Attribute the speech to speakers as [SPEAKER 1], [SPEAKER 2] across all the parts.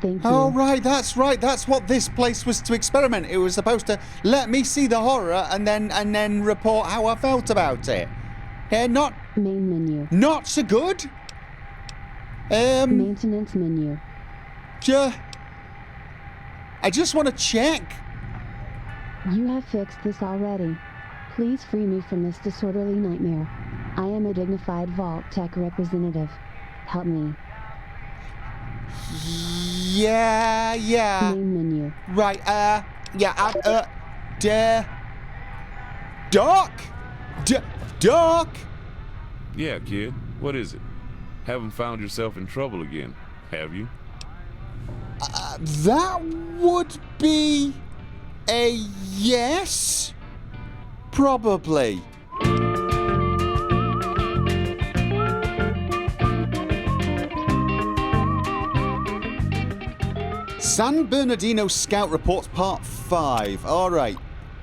[SPEAKER 1] Thank you.
[SPEAKER 2] Oh, right, that's right. That's what this place was to experiment. It was supposed to let me see the horror and then report how I felt about it. Not
[SPEAKER 1] Main menu.
[SPEAKER 2] not so good.
[SPEAKER 1] Maintenance menu.
[SPEAKER 2] I just want to check.
[SPEAKER 1] You have fixed this already. Please free me from this disorderly nightmare. I am a dignified Vault Tech representative. Help me.
[SPEAKER 2] Yeah.
[SPEAKER 1] Main menu.
[SPEAKER 2] Right, Doc? Doc?
[SPEAKER 3] Yeah, kid. What is it? Haven't found yourself in trouble again, have you?
[SPEAKER 2] That would be a yes? Probably. San Bernardino Scout Report Part 5. Alright.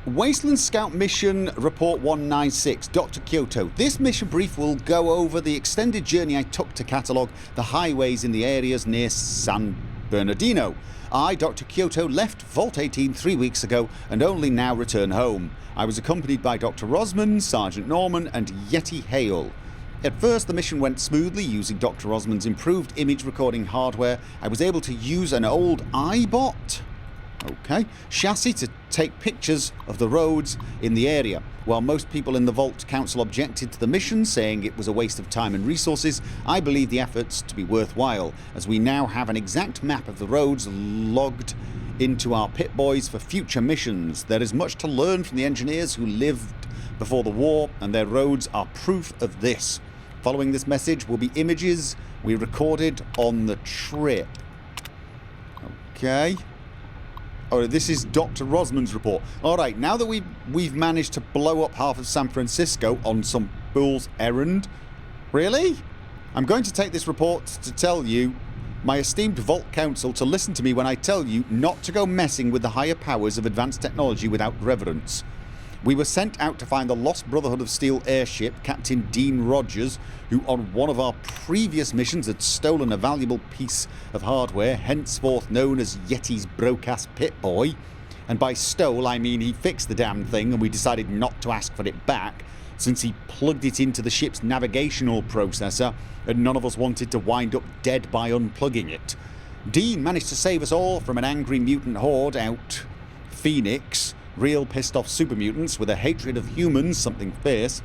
[SPEAKER 2] Wasteland Scout Mission Report 196, Dr. Kyoto. This mission brief will go over the extended journey I took to catalogue the highways in the areas near San Bernardino. I, Dr. Kyoto, left Vault 18 3 weeks ago and only now return home. I was accompanied by Dr. Rosman, Sergeant Norman and Yeti Hale. At first the mission went smoothly using Dr. Rosman's improved image recording hardware. I was able to use an old iBot chassis to take pictures of the roads in the area. While most people in the Vault Council objected to the mission, saying it was a waste of time and resources, I believe the efforts to be worthwhile, as we now have an exact map of the roads logged into our PipBoys for future missions. There is much to learn from the engineers who lived before the war, and their roads are proof of this. Following this message will be images we recorded on the trip. Okay. Oh, this is Dr. Rosman's report. Alright, now that we've managed to blow up half of San Francisco on some fool's errand. Really? I'm going to take this report to tell you, my esteemed Vault Council, to listen to me when I tell you not to go messing with the higher powers of advanced technology without reverence. We were sent out to find the Lost Brotherhood of Steel airship, Captain Dean Rogers, who on one of our previous missions had stolen a valuable piece of hardware, henceforth known as Yeti's broke-ass PipBoy. And by stole, I mean he fixed the damn thing and we decided not to ask for it back, since he plugged it into the ship's navigational processor and none of us wanted to wind up dead by unplugging it. Dean managed to save us all from an angry mutant horde out Phoenix, real pissed off super mutants with a hatred of humans, something fierce.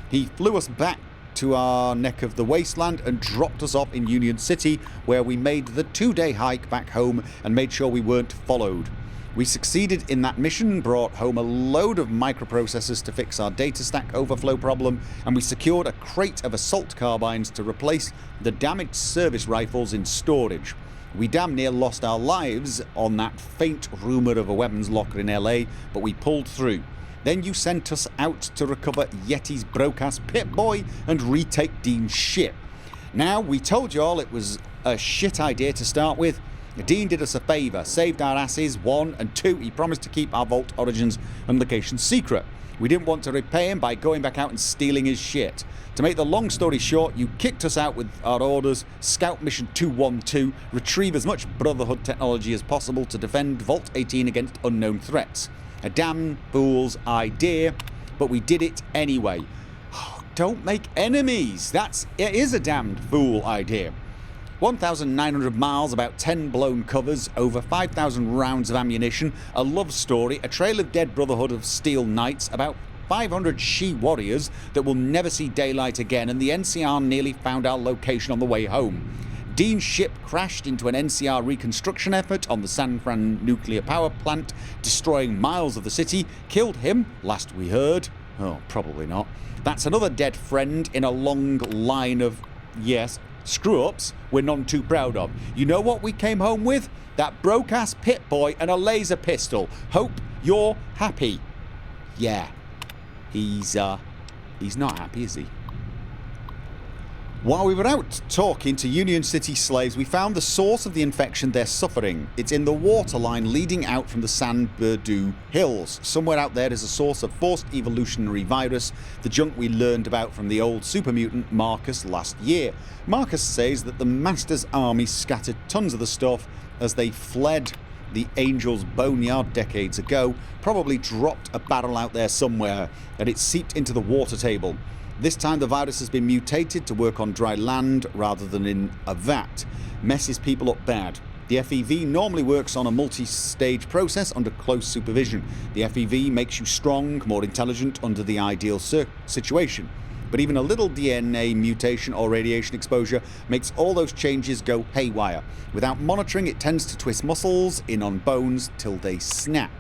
[SPEAKER 2] He flew us back to our neck of the Wasteland and dropped us off in Union City, where we made the 2-day hike back home and made sure we weren't followed. We succeeded in that mission, brought home a load of microprocessors to fix our data stack overflow problem, and we secured a crate of assault carbines to replace the damaged service rifles in storage. We damn near lost our lives on that faint rumour of a weapons locker in LA, but we pulled through. Then you sent us out to recover Yeti's broke-ass PipBoy and retake Dean's ship. Now, we told you all it was a shit idea to start with. Dean did us a favour, saved our asses, 1, and 2, he promised to keep our Vault origins and location secret. We didn't want to repay him by going back out and stealing his shit. To make the long story short, you kicked us out with our orders, Scout Mission 212, retrieve as much Brotherhood technology as possible to defend Vault 18 against unknown threats. A damn fool's idea, but we did it anyway. Don't make enemies. It is a damned fool idea. 1,900 miles, about 10 blown covers, over 5,000 rounds of ammunition, a love story, a trail of dead Brotherhood of Steel Knights, about 500 she-warriors that will never see daylight again, and the NCR nearly found our location on the way home. Dean's ship crashed into an NCR reconstruction effort on the San Fran nuclear power plant, destroying miles of the city, killed him, last we heard. Oh, probably not. That's another dead friend in a long line of, yes, screw-ups we're none too proud of. You know what we came home with? That broke-ass PipBoy and a laser pistol. Hope you're happy. Yeah. He's not happy, is he? While we were out talking to Union City slaves, we found the source of the infection they're suffering. It's in the waterline leading out from the San Bernardino Hills. Somewhere out there is a source of forced evolutionary virus, the junk we learned about from the old super mutant Marcus last year. Marcus says that the Master's army scattered tons of the stuff as they fled the Angel's boneyard decades ago, probably dropped a barrel out there somewhere, and it seeped into the water table. This time the virus has been mutated to work on dry land rather than in a vat. Messes people up bad. The FEV normally works on a multi-stage process under close supervision. The FEV makes you strong, more intelligent under the ideal situation. But even a little DNA mutation or radiation exposure makes all those changes go haywire. Without monitoring, it tends to twist muscles in on bones till they snap.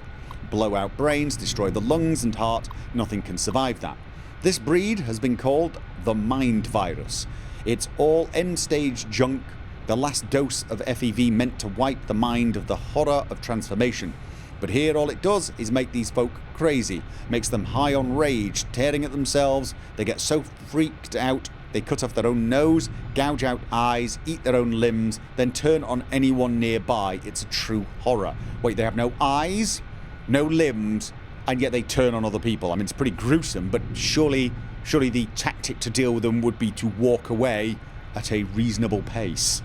[SPEAKER 2] Blow out brains, destroy the lungs and heart. Nothing can survive that. This breed has been called the Mind Virus. It's all end-stage junk, the last dose of FEV meant to wipe the mind of the horror of transformation. But here all it does is make these folk crazy, makes them high on rage, tearing at themselves. They get so freaked out, they cut off their own nose, gouge out eyes, eat their own limbs, then turn on anyone nearby. It's a true horror. Wait, they have no eyes, no limbs, and yet they turn on other people. I mean, it's pretty gruesome, but surely the tactic to deal with them would be to walk away at a reasonable pace.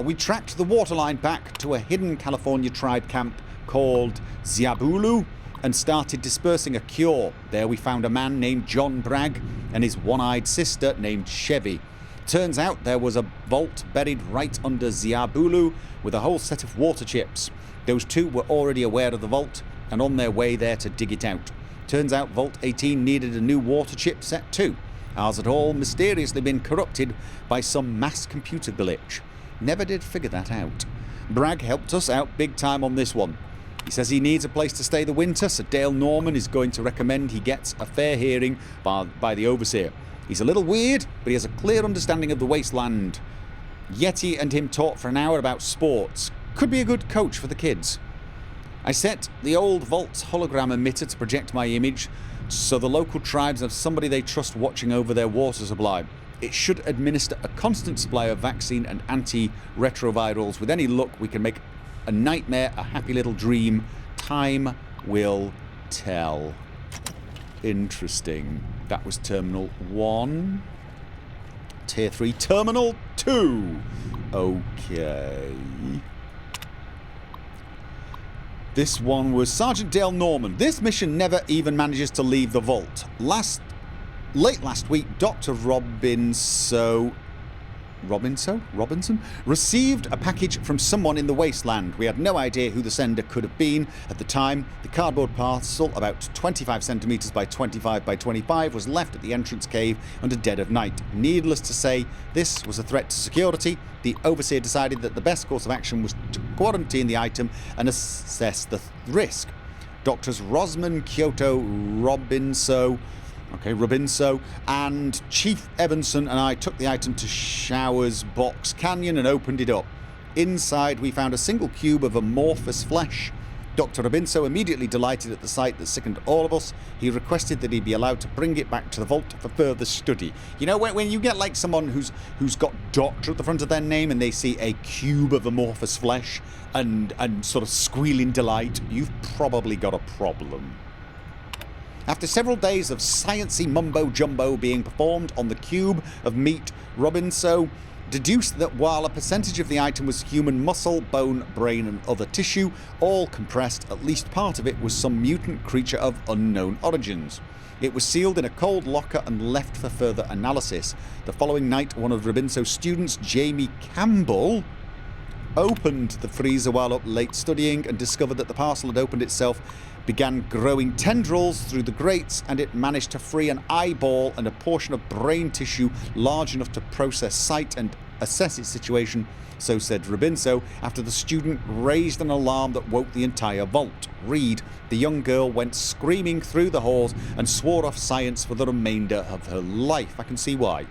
[SPEAKER 2] We tracked the waterline back to a hidden California tribe camp called Ziabulu and started dispersing a cure. There we found a man named John Bragg and his one-eyed sister named Chevy. Turns out there was a vault buried right under Ziabulu with a whole set of water chips. Those two were already aware of the vault and on their way there to dig it out. Turns out Vault 18 needed a new water chip set too. Ours had all mysteriously been corrupted by some mass computer glitch. Never did figure that out. Bragg helped us out big time on this one. He says he needs a place to stay the winter, so Dale Norman is going to recommend he gets a fair hearing by the overseer. He's a little weird, but he has a clear understanding of the Wasteland. Yeti and him talked for an hour about sports. Could be a good coach for the kids. I set the old Vault's hologram emitter to project my image so the local tribes have somebody they trust watching over their water supply. It should administer a constant supply of vaccine and anti-retrovirals. With any luck, we can make a nightmare a happy little dream. Time will tell. Interesting. That was Terminal 1. Tier 3. Terminal 2. Okay. This one was Sergeant Dale Norman. This mission never even manages to leave the vault. Late last week, Dr. Robinson received a package from someone in the Wasteland. We had no idea who the sender could have been. At the time, the cardboard parcel, about 25 centimeters by 25 by 25, was left at the entrance cave under dead of night. Needless to say, this was a threat to security. The overseer decided that the best course of action was to quarantine the item and assess the risk. Doctors Rosman, Kyoto, Robinso, and Chief Evanson and I took the item to Showers Box Canyon and opened it up. Inside we found a single cube of amorphous flesh. Dr. Robinso, immediately delighted at the sight that sickened all of us, he requested that he be allowed to bring it back to the vault for further study. You know, when you get like someone who's got doctor at the front of their name and they see a cube of amorphous flesh and sort of squeal in delight, you've probably got a problem. After several days of sciencey mumbo-jumbo being performed on the cube of meat, Robinson deduced that while a percentage of the item was human muscle, bone, brain and other tissue, all compressed, at least part of it was some mutant creature of unknown origins. It was sealed in a cold locker and left for further analysis. The following night, one of Robinson's students, Jamie Campbell, opened the freezer while up late studying and discovered that the parcel had opened itself, began growing tendrils through the grates, and it managed to free an eyeball and a portion of brain tissue large enough to process sight and assess its situation, so said Robinson, after the student raised an alarm that woke the entire vault. Read, the young girl went screaming through the halls and swore off science for the remainder of her life. I can see why.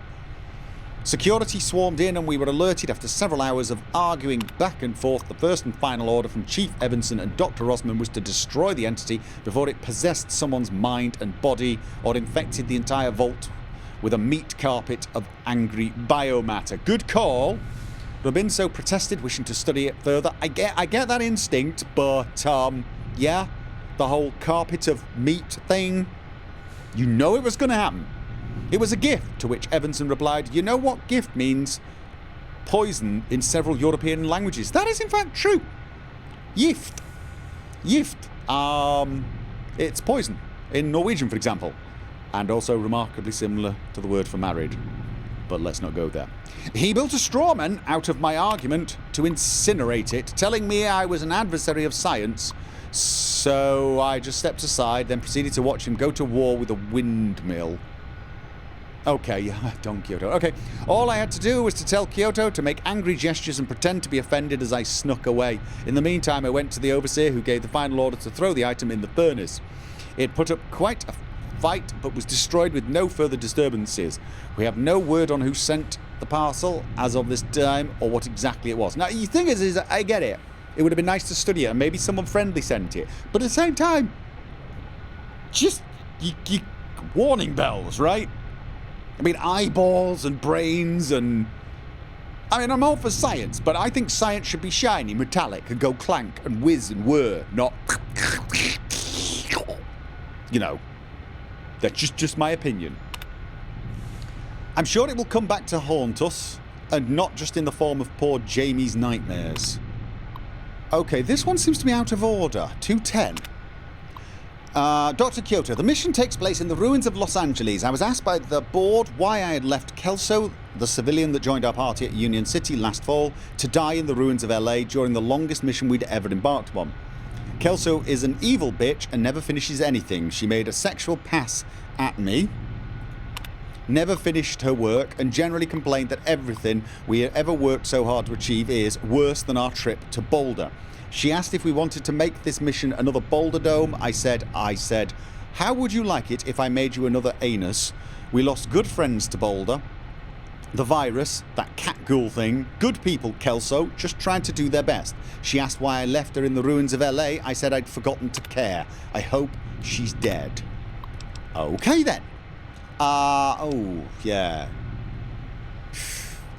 [SPEAKER 2] Security swarmed in and we were alerted after several hours of arguing back and forth. The first and final order from Chief Evanson and Dr. Rosman was to destroy the entity before it possessed someone's mind and body or infected the entire vault with a meat carpet of angry biomatter. Good call. Robinso protested, wishing to study it further. I get that instinct, but yeah, the whole carpet of meat thing, you know it was going to happen. It was a gift, to which Evanson replied, you know what gift means? Poison in several European languages. That is in fact true. Gift. Gift. It's poison in Norwegian, for example, and also remarkably similar to the word for married. But let's not go there. He built a straw man out of my argument to incinerate it, telling me I was an adversary of science. So I just stepped aside, then proceeded to watch him go to war with a windmill. Okay, yeah, Don Kyoto. Okay, all I had to do was to tell Kyoto to make angry gestures and pretend to be offended as I snuck away. In the meantime, I went to the overseer who gave the final order to throw the item in the furnace. It put up quite a fight, but was destroyed with no further disturbances. We have no word on who sent the parcel as of this time or what exactly it was. Now, the thing is I get it. It would have been nice to study it, and maybe someone friendly sent it. But at the same time, just you warning bells, right? I mean, eyeballs and brains and... I mean, I'm all for science, but I think science should be shiny, metallic, and go clank and whiz and whir, not... You know, that's just my opinion. I'm sure it will come back to haunt us, and not just in the form of poor Jamie's nightmares. Okay, this one seems to be out of order. 210. Dr. Kyoto, the mission takes place in the ruins of Los Angeles. I was asked by the board why I had left Kelso, the civilian that joined our party at Union City last fall, to die in the ruins of LA during the longest mission we'd ever embarked upon. Kelso is an evil bitch and never finishes anything. She made a sexual pass at me, never finished her work, and generally complained that everything we had ever worked so hard to achieve is worse than our trip to Boulder. She asked if we wanted to make this mission another Boulder Dome. I said, how would you like it if I made you another anus? We lost good friends to Boulder. The virus, that cat ghoul thing, good people, Kelso, just trying to do their best. She asked why I left her in the ruins of LA. I said I'd forgotten to care. I hope she's dead. Okay then. Oh, yeah.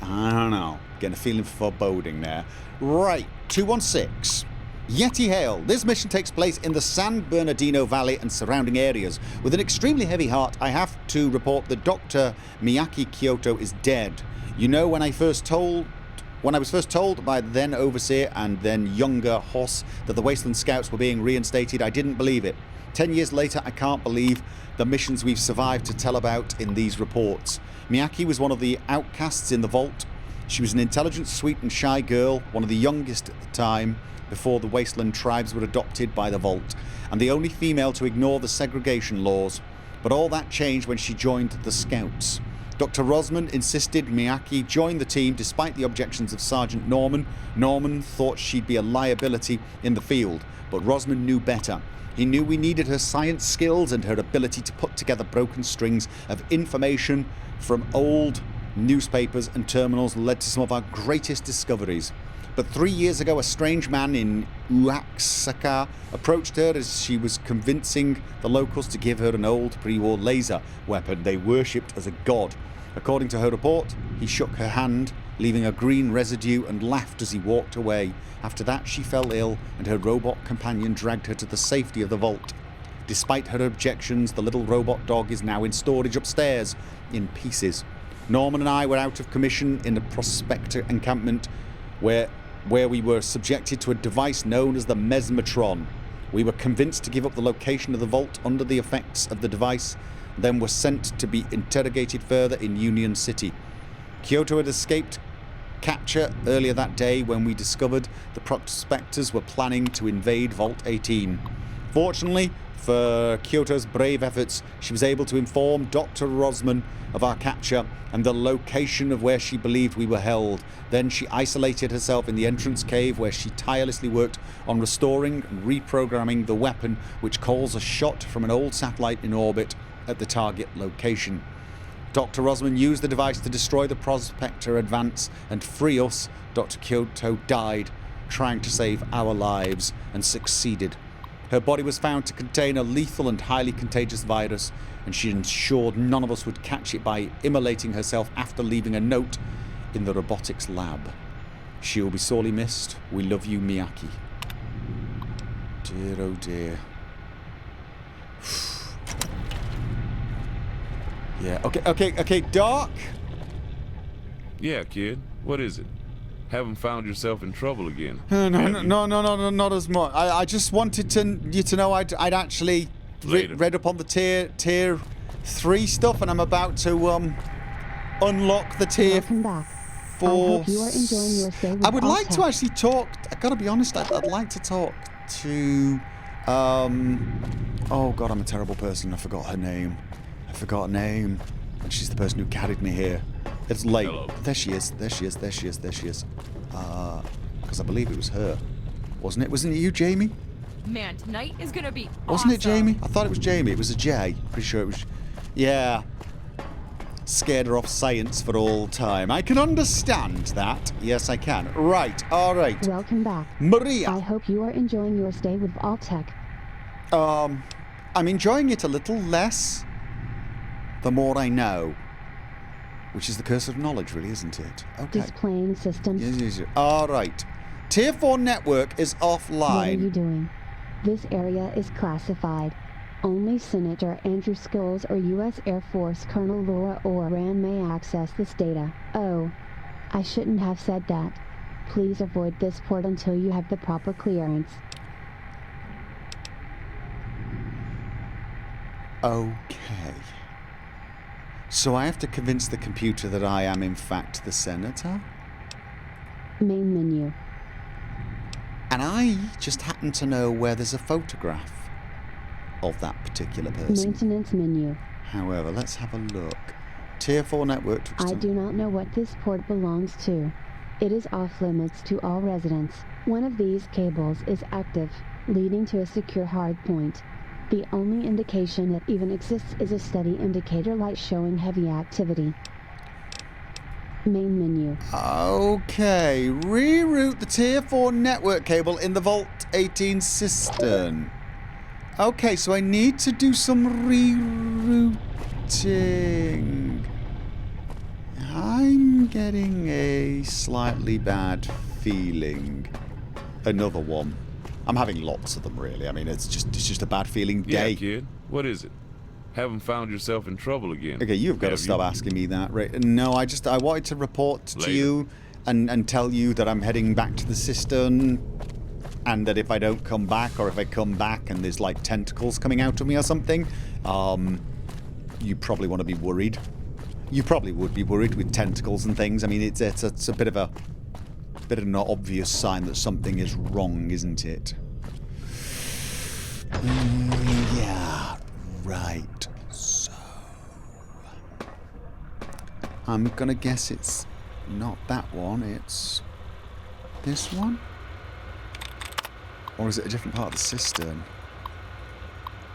[SPEAKER 2] I don't know. Getting a feeling for foreboding there. Right, 216. Yeti Hail. This mission takes place in the San Bernardino Valley and surrounding areas. With an extremely heavy heart, I have to report that Dr. Miyaki Kyoto is dead. You know, when I was first told by the then overseer and then younger Hoss that the Wasteland Scouts were being reinstated, I didn't believe it. 10 years later, I can't believe the missions we've survived to tell about in these reports. Miyaki was one of the outcasts in the vault. She was an intelligent, sweet and shy girl, one of the youngest at the time, before the Wasteland tribes were adopted by the Vault, and the only female to ignore the segregation laws. But all that changed when she joined the Scouts. Dr. Rosman insisted Miyaki join the team despite the objections of Sergeant Norman. Norman thought she'd be a liability in the field, but Rosman knew better. He knew we needed her science skills and her ability to put together broken strings of information from old newspapers and terminals led to some of our greatest discoveries. But 3 years ago, a strange man in Oaxaca approached her as she was convincing the locals to give her an old pre-war laser weapon they worshipped as a god. According to her report, he shook her hand, leaving a green residue, and laughed as he walked away. After that, she fell ill, and her robot companion dragged her to the safety of the vault. Despite her objections, the little robot dog is now in storage upstairs, in pieces. Norman and I were out of commission in the Prospector encampment, where we were subjected to a device known as the Mesmetron. We were convinced to give up the location of the vault under the effects of the device, then were sent to be interrogated further in Union City. Kyoto had escaped capture earlier that day when we discovered the prospectors were planning to invade Vault 18. Fortunately for Kyoto's brave efforts, she was able to inform Dr. Rosman of our capture and the location of where she believed we were held. Then she isolated herself in the entrance cave where she tirelessly worked on restoring and reprogramming the weapon which calls a shot from an old satellite in orbit at the target location. Dr. Rosman used the device to destroy the Prospector advance and free us. Dr. Kyoto died trying to save our lives and succeeded. Her body was found to contain a lethal and highly contagious virus, and she ensured none of us would catch it by immolating herself after leaving a note in the robotics lab. She will be sorely missed. We love you, Miyaki. Dear, oh dear. Yeah, okay, Doc?
[SPEAKER 3] Yeah, kid. What is it? Haven't found yourself in trouble again?
[SPEAKER 2] No, not as much. I just wanted you to know I'd actually read up on the tier 3 stuff, and I'm about to unlock the tier 4.
[SPEAKER 1] I hope you are enjoying your stay with
[SPEAKER 2] I would like to actually talk. I gotta be honest. I'd like to talk to. Oh God, I'm a terrible person. I forgot her name. And she's the person who carried me here. It's late.
[SPEAKER 3] Hello.
[SPEAKER 2] There she is. Because I believe it was her. Wasn't it? Wasn't it you, Jamie?
[SPEAKER 4] Man, tonight is gonna be
[SPEAKER 2] Wasn't it
[SPEAKER 4] awesome.
[SPEAKER 2] Jamie? I thought it was Jamie. It was a J. Pretty sure it was. Yeah. Scared her off science for all time. I can understand that. Yes, I can. Right. All right.
[SPEAKER 1] Welcome back.
[SPEAKER 2] Maria.
[SPEAKER 1] I hope you are enjoying your stay with Vault-Tec.
[SPEAKER 2] I'm enjoying it a little less the more I know. Which is the curse of knowledge, really, isn't it? Okay.
[SPEAKER 1] Displaying systems.
[SPEAKER 2] Yes. All right. Tier 4 network is offline.
[SPEAKER 1] What are you doing? This area is classified. Only Senator Andrew Scholes or U.S. Air Force Colonel Laura Oran may access this data. Oh, I shouldn't have said that. Please avoid this port until you have the proper clearance.
[SPEAKER 2] Okay. So I have to convince the computer that I am in fact the senator?
[SPEAKER 1] Main menu.
[SPEAKER 2] And I just happen to know where there's a photograph of that particular person.
[SPEAKER 1] Maintenance menu.
[SPEAKER 2] However, let's have a look. Tier 4 network.
[SPEAKER 1] I do not know what this port belongs to. It is off limits to all residents. One of these cables is active, leading to a secure hardpoint. The only indication it even exists is a steady indicator light showing heavy activity. Main menu.
[SPEAKER 2] Okay, reroute the Tier 4 network cable in the Vault 18 cistern. Okay, so I need to do some rerouting. I'm getting a slightly bad feeling. Another one. I'm having lots of them, really. I mean, it's just a bad feeling day.
[SPEAKER 3] Yeah, kid. What is it? Haven't found yourself in trouble again?
[SPEAKER 2] Okay, you've got to stop asking me that, right? No, I wanted to report to you and tell you that I'm heading back to the cistern, and that if I don't come back, or if I come back and there's like tentacles coming out of me or something, you probably want to be worried. You probably would be worried with tentacles and things. I mean, it's a bit of an obvious sign that something is wrong, isn't it? Yeah, right. So I'm gonna guess it's not that one, it's this one? Or is it a different part of the cistern?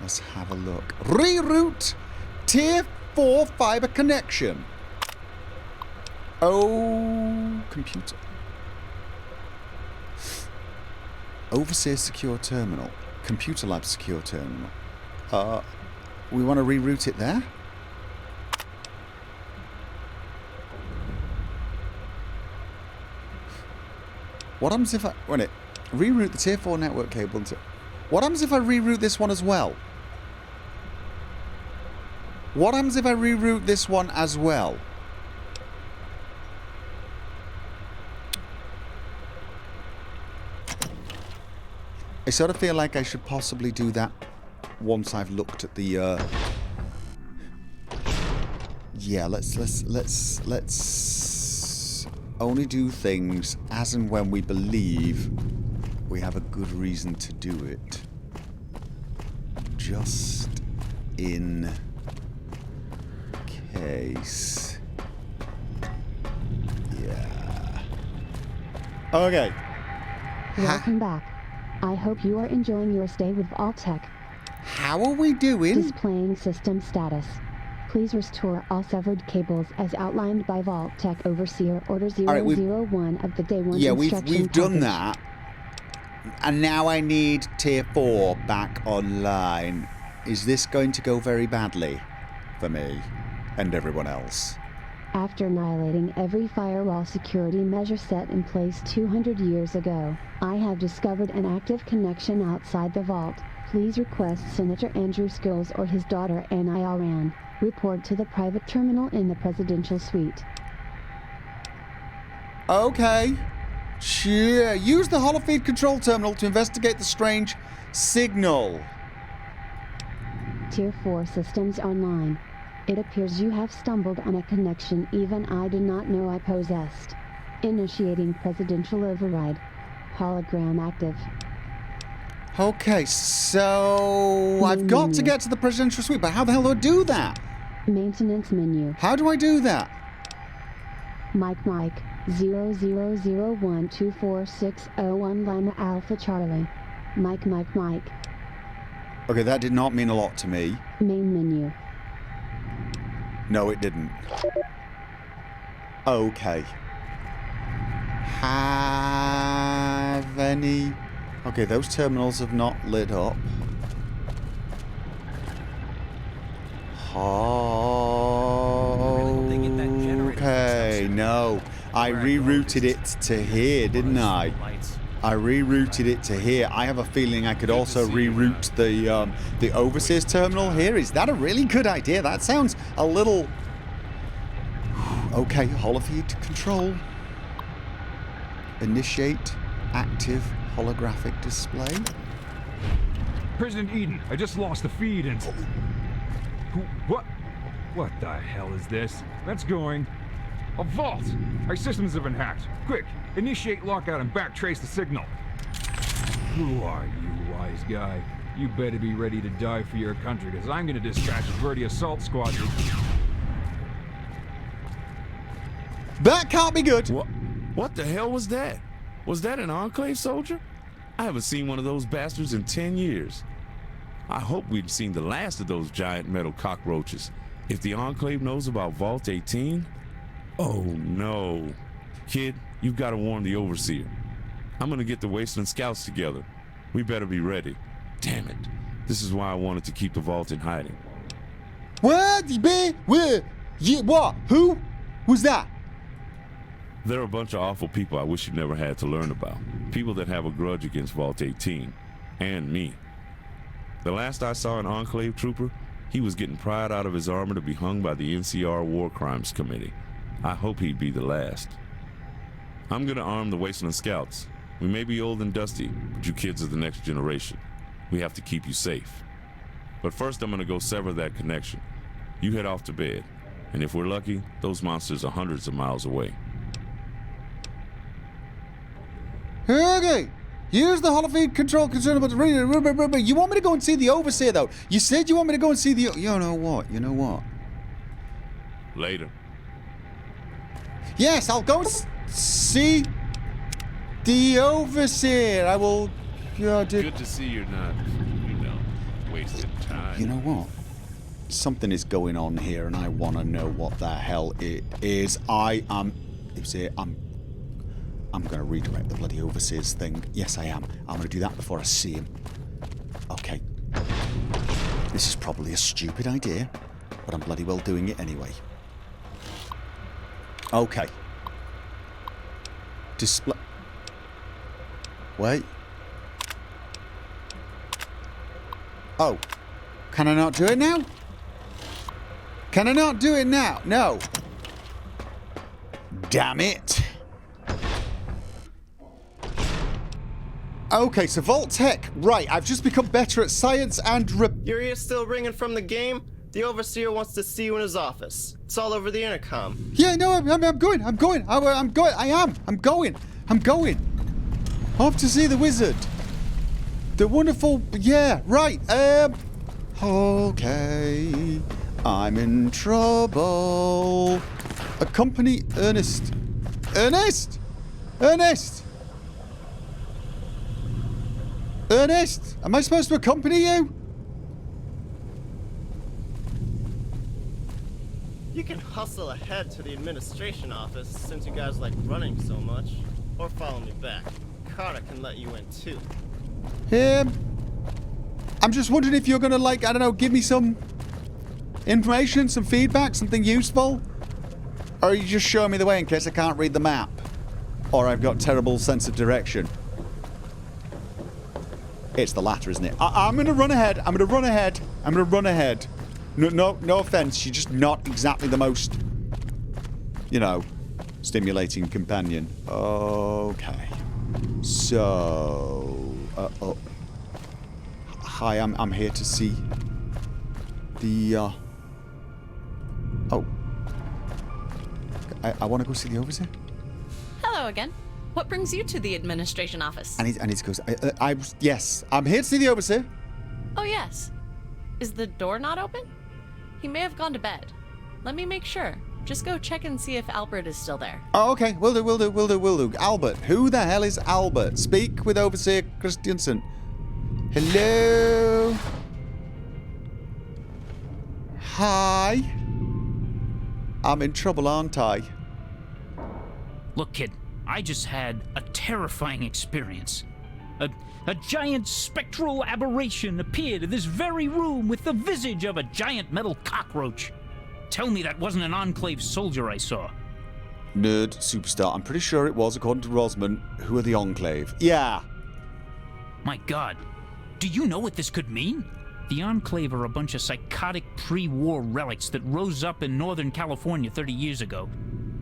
[SPEAKER 2] Let's have a look. Reroute Tier 4 fiber connection. Oh, computer. Overseer secure terminal. Computer lab secure terminal. We want to reroute it there? What happens if I... Wait a minute. Reroute the Tier 4 network cable into... What happens if I reroute this one as well? What happens if I reroute this one as well? I sort of feel like I should possibly do that once I've looked at the yeah, let's only do things as and when we believe we have a good reason to do it. Just in case. Yeah. Okay.
[SPEAKER 1] Welcome back. I hope you are enjoying your stay with Vault-Tec.
[SPEAKER 2] How are we doing?
[SPEAKER 1] Displaying system status. Please restore all severed cables as outlined by Vault-Tec Overseer Order 001 of the Day 1
[SPEAKER 2] yeah,
[SPEAKER 1] instruction
[SPEAKER 2] we've done
[SPEAKER 1] package.
[SPEAKER 2] that. And now I need Tier 4 back online. Is this going to go very badly for me and everyone else?
[SPEAKER 1] After annihilating every firewall security measure set in place 200 years ago, I have discovered an active connection outside the vault. Please request Senator Andrew Skills or his daughter Anna Alran. Report to the private terminal in the presidential suite.
[SPEAKER 2] Okay. Sure. Use the holofeed control terminal to investigate the strange signal.
[SPEAKER 1] Tier 4 systems online. It appears you have stumbled on a connection even I did not know I possessed. Initiating presidential override. Hologram active.
[SPEAKER 2] Okay, so I've got to get to the presidential suite, but how the hell do I do that?
[SPEAKER 1] Maintenance menu.
[SPEAKER 2] How do I do that?
[SPEAKER 1] Mike 0001246001 Lima Alpha Charlie. Mike.
[SPEAKER 2] Okay, that did not mean a lot to me.
[SPEAKER 1] Main menu.
[SPEAKER 2] No, it didn't. Okay. Have any... Okay, those terminals have not lit up. Okay, no. I rerouted it to here, didn't I? I rerouted it to here. I have a feeling I could also reroute the Overseer's terminal here. Is that a really good idea? That sounds a little... Okay, holofeed control. Initiate active holographic display.
[SPEAKER 5] President Eden, I just lost the feed and... What? What the hell is this? That's going... A vault! Our systems have been hacked. Quick, initiate lockout and backtrace the signal. Who are you, wise guy? You better be ready to die for your country, because I'm gonna dispatch a Verdi assault squadron.
[SPEAKER 2] That can't be good!
[SPEAKER 3] What the hell was that? Was that an Enclave soldier? I haven't seen one of those bastards in 10 years. I hope we'd seen the last of those giant metal cockroaches. If the Enclave knows about Vault 18... Oh no. Kid, you've got to warn the Overseer. I'm gonna get the Wasteland scouts together. We better be ready. Damn it. This is why I wanted to keep the vault in hiding.
[SPEAKER 2] What? Where? Yeah, what? Who was that?
[SPEAKER 3] There are a bunch of awful people I wish you never had to learn about. People that have a grudge against Vault 18. And me. The last I saw an Enclave trooper, he was getting pried out of his armor to be hung by the NCR War Crimes Committee. I hope he'd be the last. I'm gonna arm the Wasteland Scouts. We may be old and dusty, but you kids are the next generation. We have to keep you safe. But first I'm gonna go sever that connection. You head off to bed. And if we're lucky, those monsters are hundreds of miles away.
[SPEAKER 2] Okay. Here's the holofeed control concern about the radio. You want me to go and see the Overseer, though? You said you want me to go and see the... You know what?
[SPEAKER 3] Later.
[SPEAKER 2] Yes, I'll go and see the Overseer. I will...
[SPEAKER 3] Good to see you're not, wasting time.
[SPEAKER 2] You know what? Something is going on here, and I want to know what the hell it is. I'm going to redirect the bloody Overseer's thing. Yes, I am. I'm going to do that before I see him. Okay. This is probably a stupid idea, but I'm bloody well doing it anyway. Okay. Display... Wait. Oh. Can I not do it now? Can I not do it now? No. Damn it. Okay, so Vault Tech. Right, I've just become better at science and
[SPEAKER 6] Your ear's still ringing from the game? The Overseer wants to see you in his office. It's all over the intercom.
[SPEAKER 2] Yeah, no, I'm going. I'm going. Off to see the wizard. The wonderful... Yeah, right. Okay. I'm in trouble. Accompany Ernest. Ernest! Am I supposed to accompany you?
[SPEAKER 6] You can hustle ahead to the administration office since you guys like running so much. Or follow me back. narcotic can let you in too.
[SPEAKER 2] I'm just wondering if you're gonna, like, I don't know, give me some information, some feedback, something useful? Or are you just showing me the way in case I can't read the map? Or I've got terrible sense of direction? It's the latter, isn't it? I'm gonna run ahead. I'm gonna run ahead. I'm gonna run ahead. No offense. She's just not exactly the most, you know, stimulating companion. Okay. So, hi. I'm here to see the. Oh. I want to go see the overseer.
[SPEAKER 7] Hello again. What brings you to the administration office?
[SPEAKER 2] I need to go. Yes, I'm here to see the overseer.
[SPEAKER 7] Oh, yes. Is the door not open? He may have gone to bed. Let me make sure. Just go check and see if Albert is still there.
[SPEAKER 2] Oh, okay. Will do. Albert. Who the hell is Albert? Speak with Overseer Christiansen. Hello? Hi? I'm in trouble, aren't I?
[SPEAKER 8] Look, kid, I just had a terrifying experience. A giant spectral aberration appeared in this very room with the visage of a giant metal cockroach. Tell me that wasn't an Enclave soldier I saw.
[SPEAKER 2] Nerd superstar. I'm pretty sure it was, according to Rosman. Who are the Enclave? Yeah.
[SPEAKER 8] My God. Do you know what this could mean? The Enclave are a bunch of psychotic pre-war relics that rose up in Northern California 30 years ago.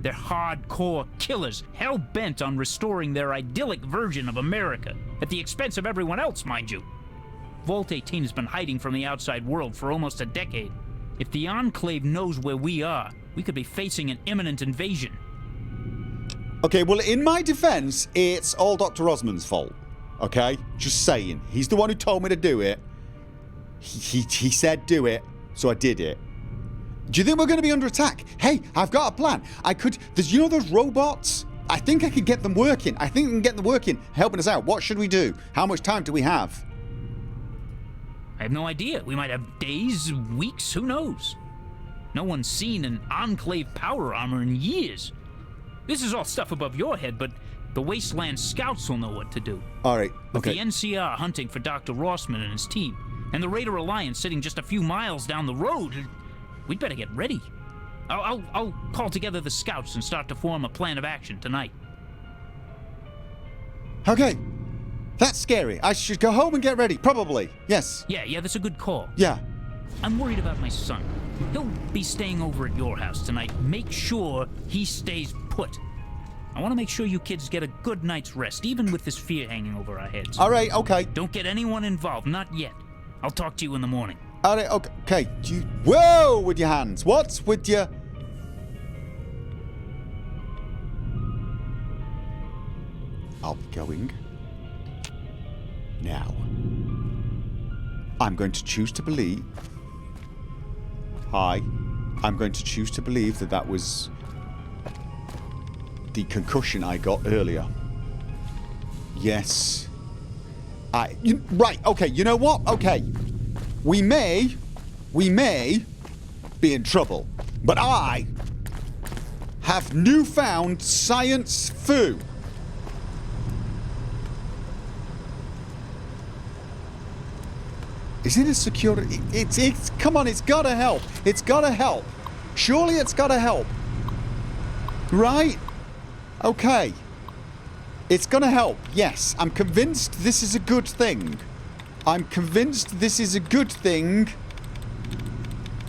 [SPEAKER 8] They're hardcore killers, hell-bent on restoring their idyllic version of America, at the expense of everyone else, mind you. Vault 18 has been hiding from the outside world for almost a decade. If the Enclave knows where we are, we could be facing an imminent invasion.
[SPEAKER 2] Okay, well, in my defense, it's all Dr. Rosman's fault. Okay? Just saying. He's the one who told me to do it. He said do it, so I did it. Do you think we're going to be under attack? Hey, I've got a plan. You know those robots? I think I could get them working. I think we can get them working, helping us out. What should we do? How much time do we have?
[SPEAKER 8] I have no idea. We might have days, weeks, who knows? No one's seen an Enclave power armor in years. This is all stuff above your head, but the Wasteland scouts will know what to do.
[SPEAKER 2] All right,
[SPEAKER 8] With
[SPEAKER 2] okay.
[SPEAKER 8] the NCR hunting for Dr. Rossman and his team, and the Raider Alliance sitting just a few miles down the road, we'd better get ready. I'll call together the scouts and start to form a plan of action tonight.
[SPEAKER 2] Okay. That's scary. I should go home and get ready. Probably. Yes.
[SPEAKER 8] Yeah, that's a good call.
[SPEAKER 2] Yeah.
[SPEAKER 8] I'm worried about my son. He'll be staying over at your house tonight. Make sure he stays put. I want to make sure you kids get a good night's rest, even with this fear hanging over our heads.
[SPEAKER 2] All right, okay.
[SPEAKER 8] Don't get anyone involved, not yet. I'll talk to you in the morning.
[SPEAKER 2] All right, okay. Whoa, with your hands. What's with your... I'll be going now. I'm going to choose to believe... Hi. I'm going to choose to believe that was the concussion I got earlier. Yes. Right, okay, you know what? Okay. We may be in trouble, but I have newfound science foo. Is it a security? It's come on, it's gotta help. It's gotta help. Surely it's gotta help. Right? Okay. It's gonna help, yes. I'm convinced this is a good thing. I'm convinced this is a good thing.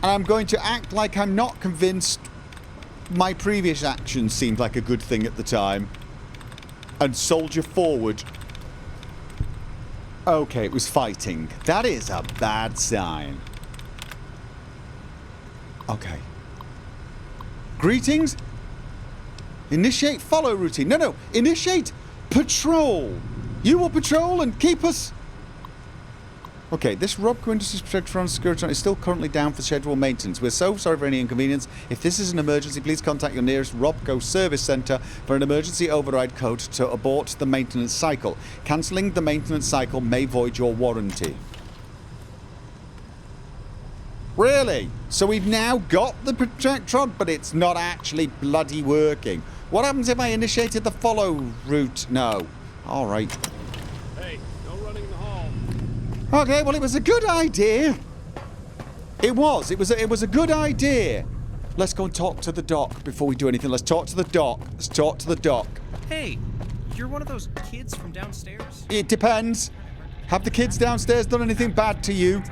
[SPEAKER 2] And I'm going to act like I'm not convinced my previous actions seemed like a good thing at the time. And soldier forward. Okay, it was fighting. That is a bad sign. Okay. Greetings. Initiate follow routine. No. Initiate patrol. You will patrol and keep us... Okay, this RobCo Industries Protected from Security is still currently down for scheduled maintenance. We're so sorry for any inconvenience. If this is an emergency, please contact your nearest RobCo service centre for an emergency override code to abort the maintenance cycle. Cancelling the maintenance cycle may void your warranty. Really? So we've now got the Protectron, but it's not actually bloody working. What happens if I initiated the follow route? No. All right.
[SPEAKER 9] Hey, no running in the hall.
[SPEAKER 2] Okay, well, it was a good idea. It was a good idea. Let's go and talk to the doc before we do anything. Let's talk to the doc. Let's talk to the doc.
[SPEAKER 10] Hey, you're one of those kids from downstairs?
[SPEAKER 2] It depends. Have the kids downstairs done anything bad to you?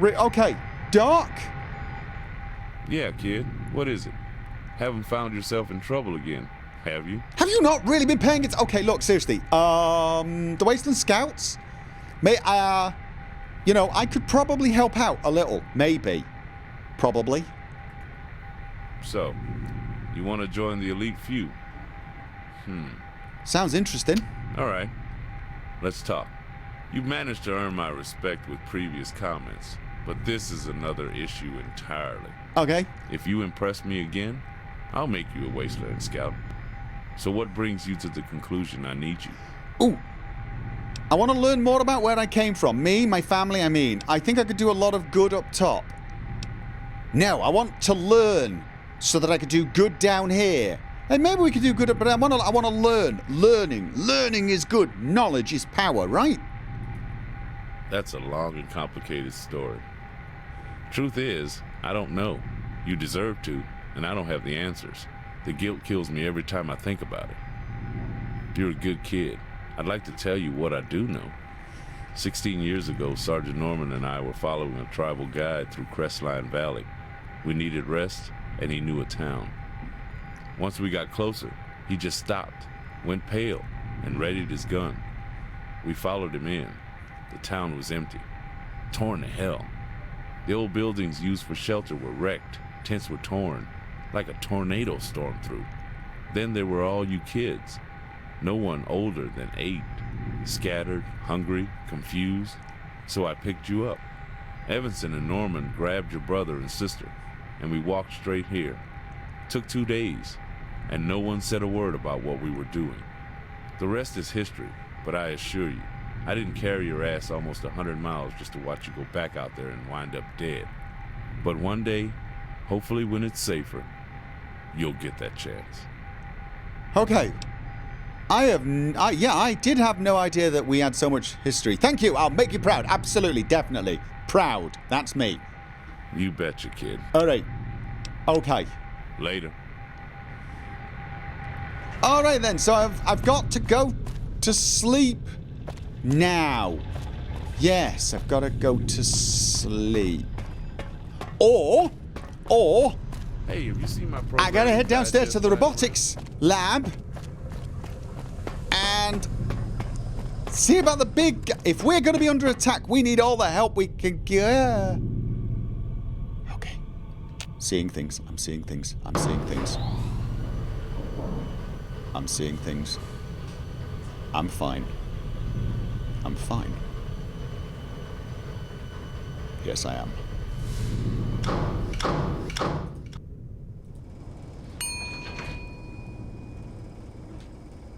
[SPEAKER 2] Okay, doc?
[SPEAKER 3] Yeah, kid. What is it? Haven't found yourself in trouble again, have you?
[SPEAKER 2] Have you not really been paying it? Okay, look, seriously. The Wasteland Scouts? You know, I could probably help out a little. Maybe. Probably.
[SPEAKER 3] So, you want to join the elite few?
[SPEAKER 2] Sounds interesting.
[SPEAKER 3] All right. Let's talk. You've managed to earn my respect with previous comments, but this is another issue entirely.
[SPEAKER 2] Okay.
[SPEAKER 3] If you impress me again, I'll make you a Wasteland Scout. So what brings you to the conclusion I need you?
[SPEAKER 2] Ooh. I want to learn more about where I came from. Me, my family, I mean. I think I could do a lot of good up top. No, I want to learn so that I could do good down here. And maybe we could do good, but I want to learn. Learning is good. Knowledge is power, right?
[SPEAKER 3] That's a long and complicated story. Truth is, I don't know. You deserve to, and I don't have the answers. The guilt kills me every time I think about it. You're a good kid. I'd like to tell you what I do know. 16 years ago, Sergeant Norman and I were following a tribal guide through Crestline Valley. We needed rest, and he knew a town. Once we got closer, he just stopped, went pale, and readied his gun. We followed him in. The town was empty, torn to hell. The old buildings used for shelter were wrecked, tents were torn, like a tornado stormed through. Then there were all you kids, no one older than 8, scattered, hungry, confused. So I picked you up. Evanson and Norman grabbed your brother and sister, and we walked straight here. Took 2 days, and no one said a word about what we were doing. The rest is history, but I assure you, I didn't carry your ass almost 100 miles just to watch you go back out there and wind up dead. But one day, hopefully when it's safer, you'll get that chance.
[SPEAKER 2] Okay. I did have no idea that we had so much history. Thank you. I'll make you proud. Absolutely. Definitely. Proud. That's me.
[SPEAKER 3] You betcha, kid.
[SPEAKER 2] All right. Okay.
[SPEAKER 3] Later.
[SPEAKER 2] All right then. So I've got to go to sleep now. Yes, I've got to go to sleep. Or
[SPEAKER 3] Hey, have you seen my program?
[SPEAKER 2] I gotta head downstairs to the robotics lab and see about the big... If we're gonna be under attack, we need all the help we can get. Okay. Seeing things. I'm seeing things. I'm seeing things. I'm seeing things. I'm fine. I'm fine. Yes, I am.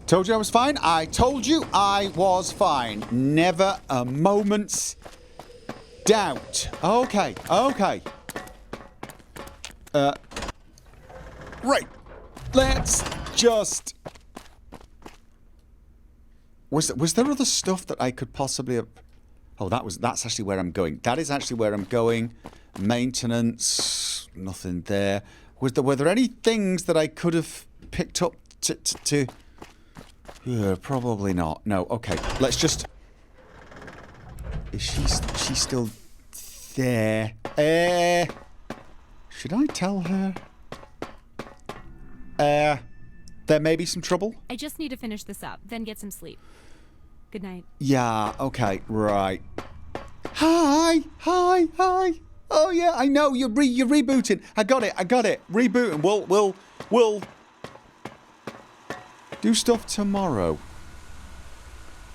[SPEAKER 2] Told you I was fine? I told you I was fine. Never a moment's doubt. Okay, okay. Right. Let's just... Was there other stuff that I could possibly have... Oh, that's actually where I'm going. That is actually where I'm going. Maintenance, nothing there. Were there any things that I could have picked up to... Yeah, probably not. No, okay. Let's just... Is she still there? Should I tell her? There may be some trouble?
[SPEAKER 11] I just need to finish this up, then get some sleep. Good night.
[SPEAKER 2] Yeah, okay, right. Hi. Oh yeah, I know, you're rebooting. I got it. Rebooting. We'll do stuff tomorrow.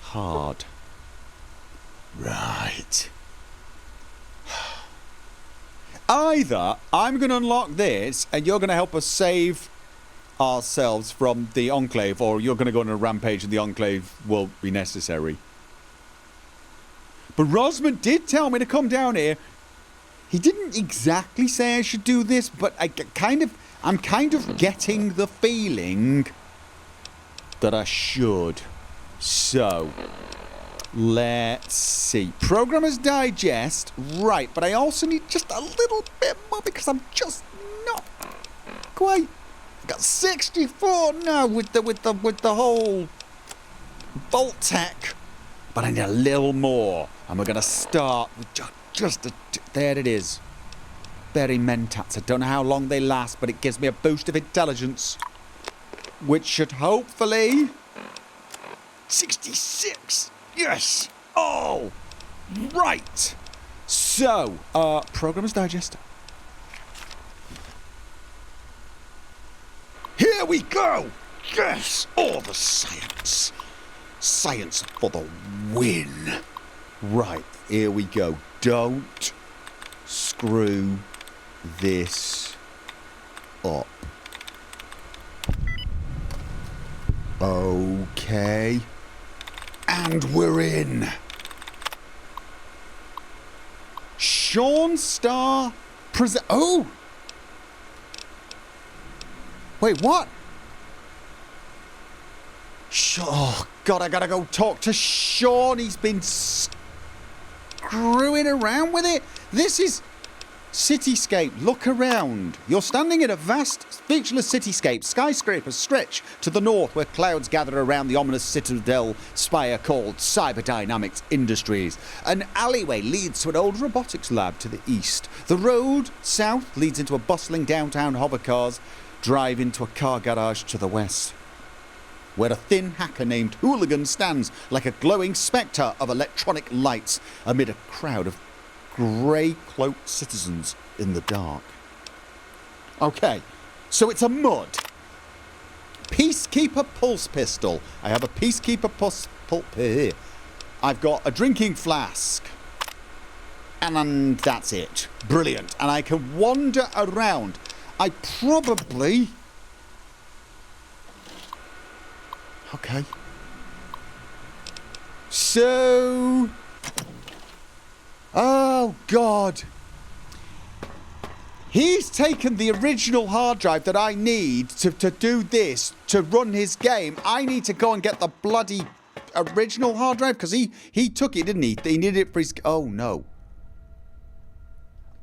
[SPEAKER 2] Hard. Right. Either I'm going to unlock this and you're going to help us save ourselves from the Enclave, or you're going to go on a rampage and the Enclave will be necessary. But Rosman did tell me to come down here. He didn't exactly say I should do this, but I'm kind of getting the feeling that I should. So, let's see. Programmer's Digest. Right, but I also need just a little bit more because I'm just not quite. I got 64 now with the whole Vault Tech. But I need a little more. And we're going to start with just there it is. Berry Mentats. I don't know how long they last, but it gives me a boost of intelligence. Which should hopefully... 66! Yes! Oh! Right! So, Programmer's Digest. Here we go! Yes! All the science! Science for the win! Right, here we go. Don't screw this up. Okay. And we're in. Sean Starr present. Oh! Wait, what? Oh, God, I gotta go talk to Sean. He's been screwing around with it. This is cityscape. Look around. You're standing in a vast, featureless cityscape. Skyscrapers stretch to the north where clouds gather around the ominous citadel spire called Cyberdynamics Industries. An alleyway leads to an old robotics lab to the east. The road south leads into a bustling downtown hover cars drive into a car garage to the west, where a thin hacker named Hooligan stands like a glowing spectre of electronic lights amid a crowd of grey-cloaked citizens in the dark. Okay, so it's a MUD. Peacekeeper pulse pistol. I have a Peacekeeper pulse here. I've got a drinking flask. And that's it. Brilliant. And I can wander around. I probably... Okay. So... Oh, God. He's taken the original hard drive that I need to do this, to run his game. I need to go and get the bloody original hard drive, because he took it, didn't he? He needed it for his... Oh, no.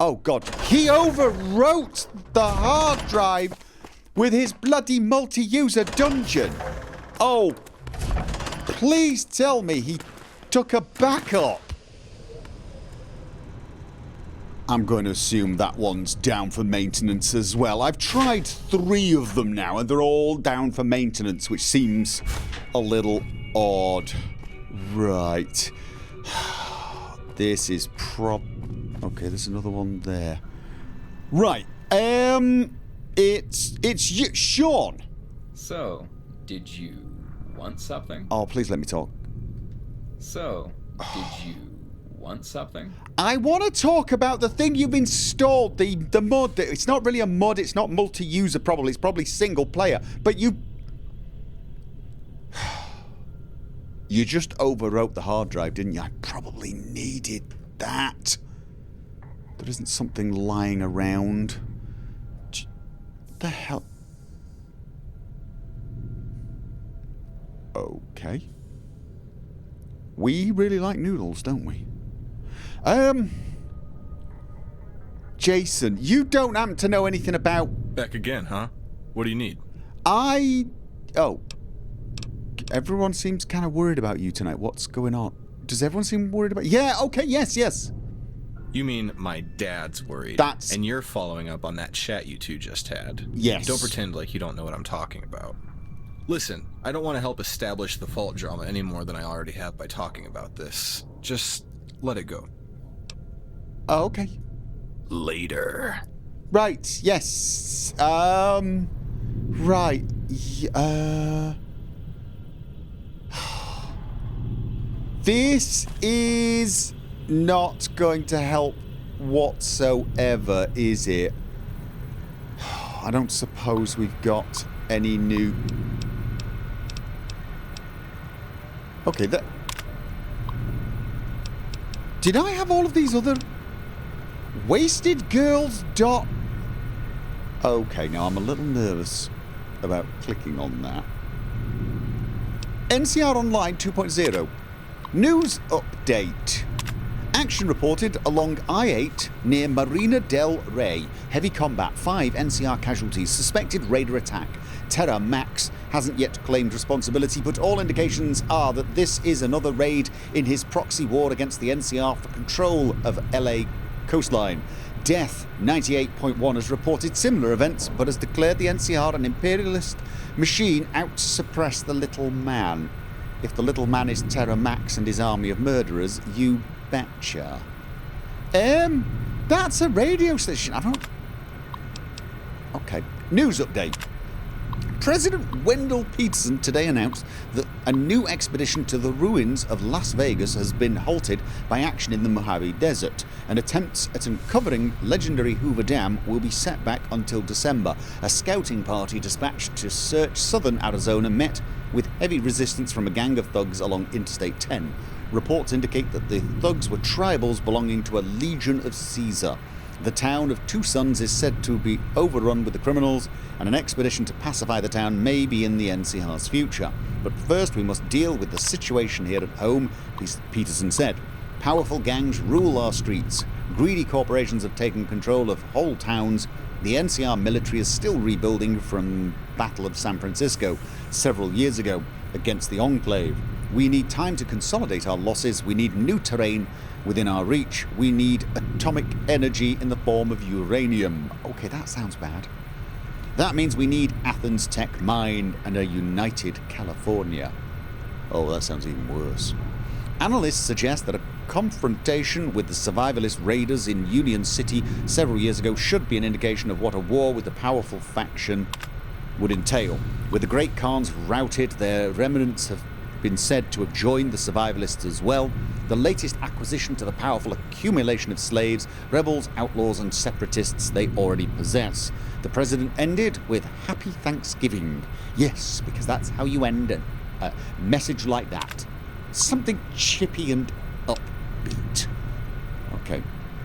[SPEAKER 2] Oh, God. He overwrote the hard drive with his bloody multi-user dungeon. Oh, please tell me he took a backup. I'm going to assume that one's down for maintenance as well. I've tried 3 of them now, and they're all down for maintenance, which seems a little odd. Right. This is Okay, there's another one there. Right. It's you, Sean.
[SPEAKER 12] So, did you want something?
[SPEAKER 2] Oh, please let me talk.
[SPEAKER 12] So, did you want something?
[SPEAKER 2] I want to talk about the thing you've installed, the MUD. It's not really a MUD, it's not multi-user probably, it's probably single player. But you just overwrote the hard drive, didn't you? I probably needed that. There isn't something lying around. What the hell? Okay. We really like noodles, don't we? Jason, you don't happen to know anything about...
[SPEAKER 9] Back again, huh? What do you need?
[SPEAKER 2] Oh. Everyone seems kind of worried about you tonight. What's going on? Does everyone seem worried about... Yeah, okay, yes.
[SPEAKER 9] You mean my dad's worried.
[SPEAKER 2] That's...
[SPEAKER 9] And you're following up on that chat you two just had.
[SPEAKER 2] Yes.
[SPEAKER 9] Don't pretend like you don't know what I'm talking about. Listen, I don't want to help establish the fault drama any more than I already have by talking about this. Just let it go.
[SPEAKER 2] Oh, okay.
[SPEAKER 9] Later.
[SPEAKER 2] Right, yes. Right. This is not going to help whatsoever, is it? I don't suppose we've got any new... Okay, that... Did I have all of these other... Wasted Girlz dot... Okay, now I'm a little nervous about clicking on that. NCR Online 2.0. News update. Action reported along I-8 near Marina del Rey. Heavy combat, 5 NCR casualties, suspected raider attack. Terra Max hasn't yet claimed responsibility, but all indications are that this is another raid in his proxy war against the NCR for control of LA coastline. Death 98.1 has reported similar events, but has declared the NCR an imperialist machine out to suppress the little man. If the little man is Terra Max and his army of murderers, you betcha. That's a radio station. I don't... Okay. News update. President Wendell Peterson today announced that a new expedition to the ruins of Las Vegas has been halted by action in the Mojave Desert, and attempts at uncovering legendary Hoover Dam will be set back until December. A scouting party dispatched to search southern Arizona met with heavy resistance from a gang of thugs along Interstate 10. Reports indicate that the thugs were tribals belonging to a Legion of Caesar. The town of Tucson is said to be overrun with the criminals, and an expedition to pacify the town may be in the NCR's future. But first we must deal with the situation here at home, Peterson said. Powerful gangs rule our streets. Greedy corporations have taken control of whole towns. The NCR military is still rebuilding from Battle of San Francisco several years ago against the Enclave. We need time to consolidate our losses. We need new terrain within our reach. We need atomic energy in the form of uranium. Okay, that sounds bad. That means we need Athens Tech Mine and a united California. Oh, that sounds even worse. Analysts suggest that a confrontation with the survivalist raiders in Union City several years ago should be an indication of what a war with the powerful faction would entail. With the Great Khans routed, their remnants have been said to have joined the survivalists as well. The latest acquisition to the powerful accumulation of slaves, rebels, outlaws and separatists they already possess. The president ended with Happy Thanksgiving. Yes, because that's how you end a message like that. Something chippy and upbeat. Okay,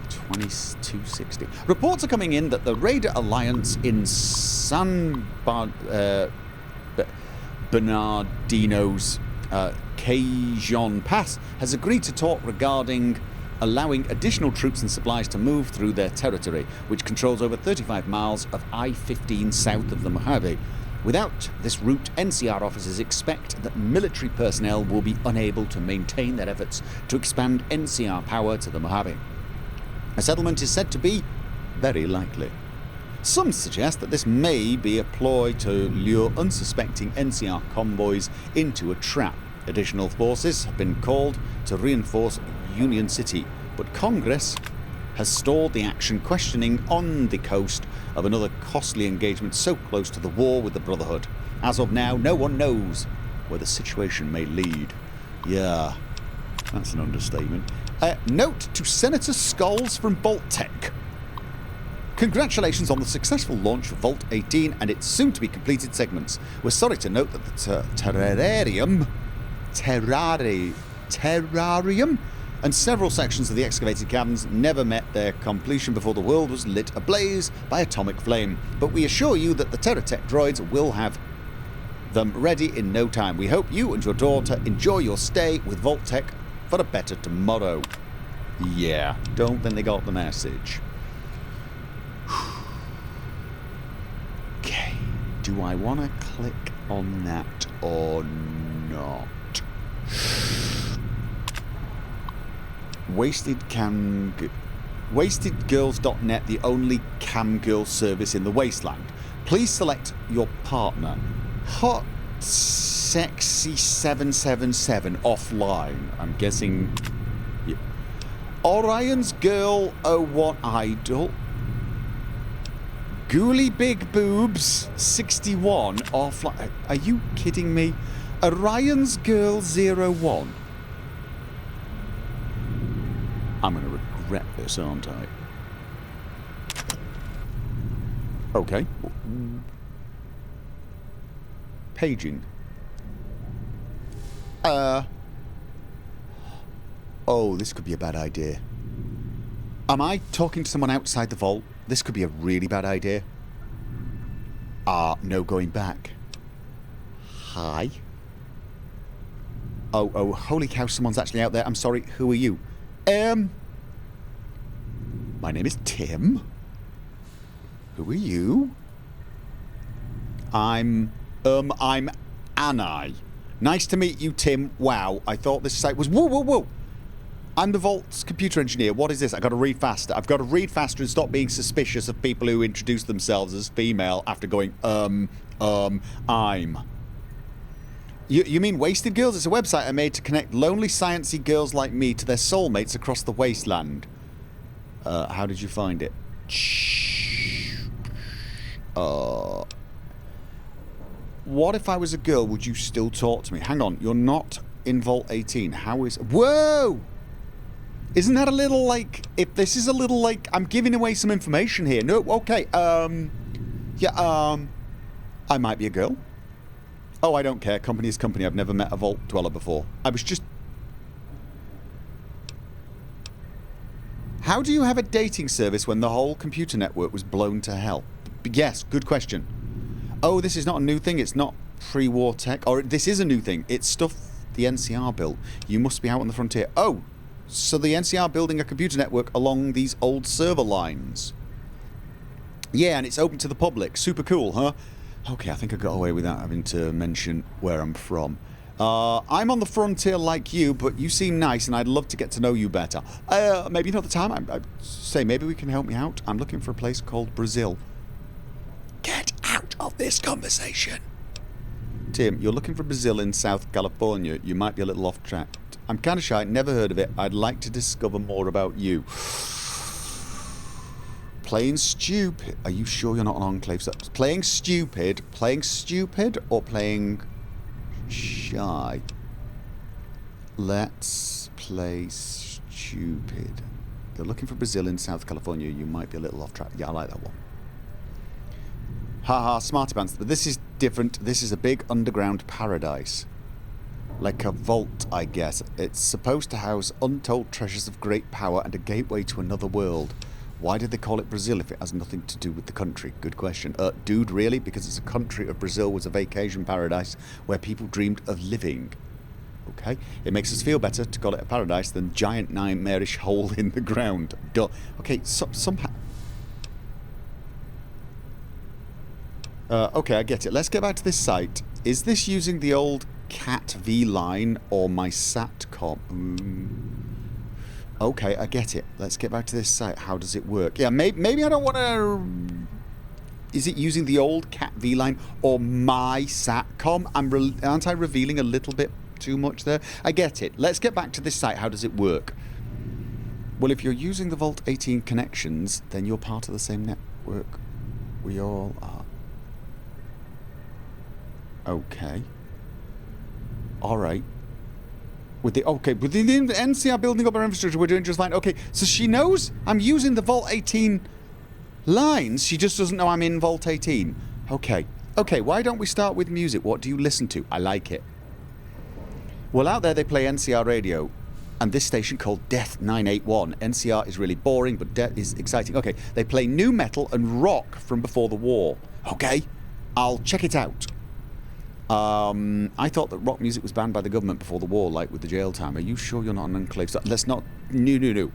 [SPEAKER 2] 2260. Reports are coming in that the Raider Alliance in San Bernardino's Cajun Pass has agreed to talk regarding allowing additional troops and supplies to move through their territory, which controls over 35 miles of I-15 south of the Mojave. Without this route, NCR officers expect that military personnel will be unable to maintain their efforts to expand NCR power to the Mojave. A settlement is said to be very likely. Some suggest that this may be a ploy to lure unsuspecting NCR convoys into a trap. Additional forces have been called to reinforce Union City, but Congress has stalled the action, questioning on the coast of another costly engagement so close to the war with the Brotherhood. As of now, no one knows where the situation may lead. Yeah, that's an understatement. Note to Senator Scholes from Vault-Tec. Congratulations on the successful launch of Vault 18 and its soon-to-be completed segments. We're sorry to note that the terrarium and several sections of the excavated caverns never met their completion before the world was lit ablaze by atomic flame. But we assure you that the Terratech droids will have them ready in no time. We hope you and your daughter enjoy your stay with Vault-Tec for a better tomorrow. Yeah, don't think they got the message. Okay, do I want to click on that or not? WastedGirls.net, the only camgirl service in the Wasteland. Please select your partner. Hot Sexy 777 offline. I'm guessing. Yeah. Orion's Girl 01 Idol. Ghouly Big Boobs 61 offline. Are you kidding me? Orion's Girl 01. I'm going to regret this, aren't I? Okay. Paging. Oh, this could be a bad idea. Am I talking to someone outside the vault? This could be a really bad idea. No going back. Hi. Oh, holy cow, someone's actually out there. I'm sorry, who are you? My name is Tim. Who are you? I'm Anai. Nice to meet you, Tim. Wow, I thought this site was... Whoa. I'm the Vault's computer engineer. What is this? I've got to read faster. I've got to read faster and stop being suspicious of people who introduce themselves as female after going, I'm. You mean Wasted Girls? It's a website I made to connect lonely, sciencey girls like me to their soulmates across the wasteland. How did you find it? What if I was a girl? Would you still talk to me? Hang on, you're not in Vault 18. How is... Whoa! Isn't that a little like... If this is a little like... I'm giving away some information here. No, okay. Yeah, I might be a girl. Oh, I don't care. Company is company. I've never met a Vault Dweller before. I was just... How do you have a dating service when the whole computer network was blown to hell? Yes, good question. Oh, this is not a new thing. It's not pre-war tech. Or this is a new thing. It's stuff the NCR built. You must be out on the frontier. Oh, so the NCR building a computer network along these old server lines. Yeah, and it's open to the public. Super cool, huh? Okay, I think I got away without having to mention where I'm from. I'm on the frontier like you, but you seem nice and I'd love to get to know you better. Maybe not the time. I'd say maybe we can help me out. I'm looking for a place called Brazil. Get out of this conversation. Tim, you're looking for Brazil in South California. You might be a little off track. I'm kind of shy, never heard of it. I'd like to discover more about you. Playing stupid. Are you sure you're not an Enclave? Playing stupid, or playing shy? Let's play stupid. You're looking for Brazil in South California. You might be a little off track. Yeah, I like that one. Haha, smarty pants. But this is different. This is a big underground paradise. Like a vault, I guess. It's supposed to house untold treasures of great power and a gateway to another world. Why did they call it Brazil if it has nothing to do with the country? Good question. Dude, really? Because it's a country of Brazil was a vacation paradise where people dreamed of living. Okay? It makes us feel better to call it a paradise than giant nightmarish hole in the ground. Duh. Okay, somehow... okay, I get it. Let's get back to this site. Is this using the old Cat V line or my SATCOM? Okay, I get it. Let's get back to this site. How does it work? Yeah, maybe I don't want to... Is it using the old Cat V line or my SATCOM? Aren't I revealing a little bit too much there? I get it. Let's get back to this site. How does it work? Well, if you're using the Vault 18 connections, then you're part of the same network. We all are. Okay. Alright. With the NCR building up our infrastructure, we're doing just fine. Okay, so she knows I'm using the Vault 18 lines. She just doesn't know I'm in Vault 18. Okay. Okay, why don't we start with music? What do you listen to? I like it. Well, out there they play NCR radio. And this station called Death 981. NCR is really boring, but Death is exciting. Okay, they play new metal and rock from before the war. Okay, I'll check it out. I thought that rock music was banned by the government before the war, like with the jail time. Are you sure you're not an Enclave? Let's not... No.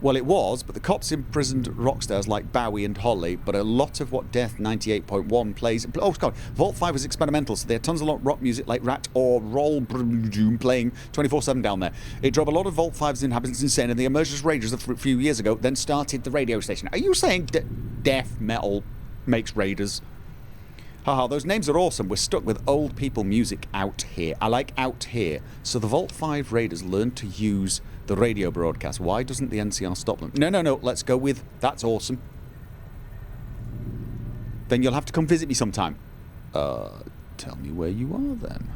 [SPEAKER 2] Well, it was, but the cops imprisoned rock stars like Bowie and Holly, but a lot of what Death 98.1 plays... Oh, God, Vault 5 was experimental, so they had tons of rock music like Rat or Roll playing 24/7 down there. It drove a lot of Vault 5's inhabitants insane, and the Emergence Raiders a few years ago then started the radio station. Are you saying death metal makes raiders? Haha, those names are awesome. We're stuck with old people music out here. I like out here. So the Vault 5 Raiders learned to use the radio broadcast. Why doesn't the NCR stop them? No. Let's go with that's awesome. Then you'll have to come visit me sometime. Tell me where you are then.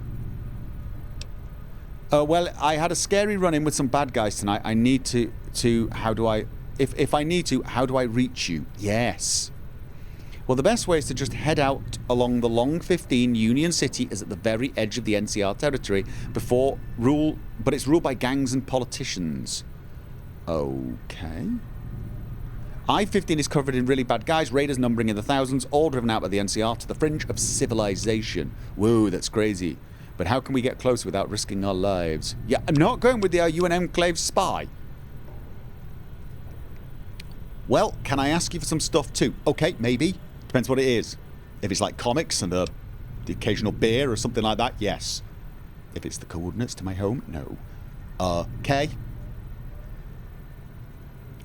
[SPEAKER 2] Well, I had a scary run-in with some bad guys tonight. I need to how do I... If I need to, how do I reach you? Yes. Well, the best way is to just head out along the Long 15. Union City is at the very edge of the NCR territory but it's ruled by gangs and politicians. Okay. I-15 is covered in really bad guys, raiders numbering in the thousands, all driven out by the NCR to the fringe of civilization. Whoa, that's crazy. But how can we get close without risking our lives? Yeah, I'm not going with the Are you an Enclave spy? Well, can I ask you for some stuff too? Okay, maybe. Depends what it is. If it's like comics and the occasional beer or something like that, yes. If it's the coordinates to my home, no. Okay.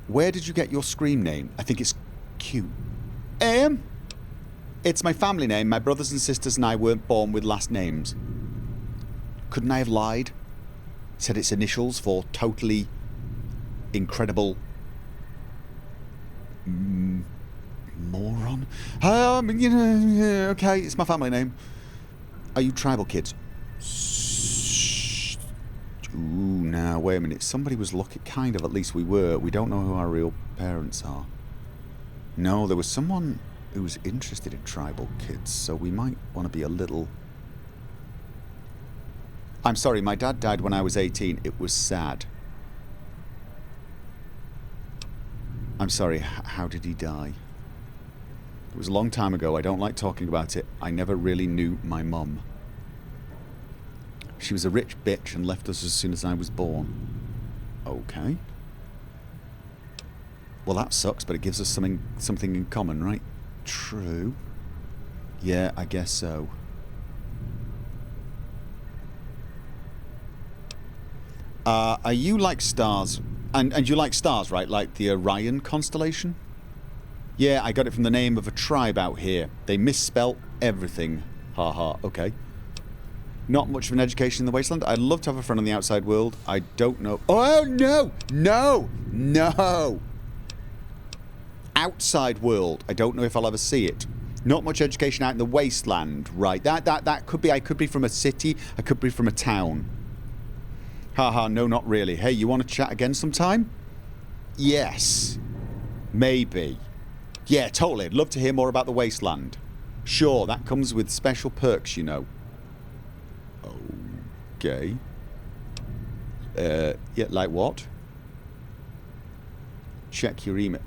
[SPEAKER 2] Where did you get your Scream name? I think it's Q. It's my family name. My brothers and sisters and I weren't born with last names. Couldn't I have lied? Said its initials for totally incredible moron? You know, okay, it's my family name. Are you tribal kids? Ooh, now, wait a minute. Somebody was looking, kind of, at least we were. We don't know who our real parents are. No, there was someone who was interested in tribal kids, so we might want to be a little... I'm sorry, my dad died when I was 18. It was sad. I'm sorry, how did he die? It was a long time ago. I don't like talking about it. I never really knew my mum. She was a rich bitch and left us as soon as I was born. Okay. Well, that sucks, but it gives us something in common, right? True. Yeah, I guess so. Are you like stars? And you like stars, right? Like the Orion constellation? Yeah, I got it from the name of a tribe out here. They misspelt everything. Haha, okay. Not much of an education in the Wasteland. I'd love to have a friend on the outside world. I don't know. Oh, no! No! No! Outside world. I don't know if I'll ever see it. Not much education out in the Wasteland. Right. That could be... I could be from a city. I could be from a town. Haha, no, not really. Hey, you want to chat again sometime? Yes. Maybe. Yeah, totally. I'd love to hear more about the Wasteland. Sure, that comes with special perks, you know. Okay. Yeah, like what? Check your email.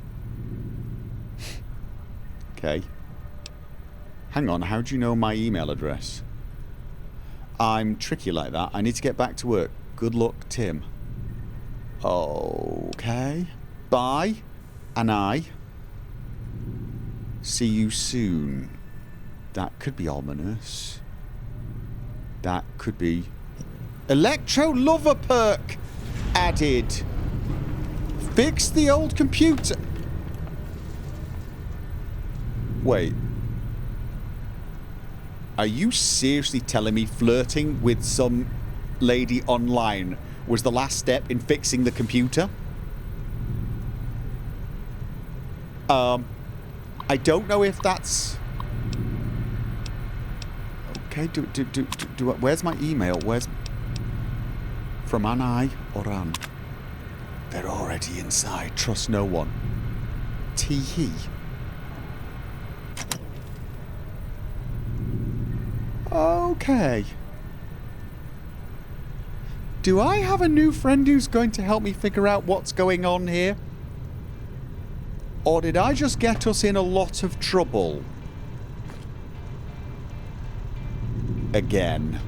[SPEAKER 2] Okay. Hang on, how do you know my email address? I'm tricky like that. I need to get back to work. Good luck, Tim. Okay. Bye. And I. See you soon. That could be ominous. That could be... Electro Lover perk added. Fix the old computer. Wait. Are you seriously telling me flirting with some lady online was the last step in fixing the computer? I don't know if that's... Okay, where's my email? Where's... From Anai or Ann? They're already inside. Trust no one. Tee-hee. Okay. Do I have a new friend who's going to help me figure out what's going on here? Or did I just get us in a lot of trouble? Again.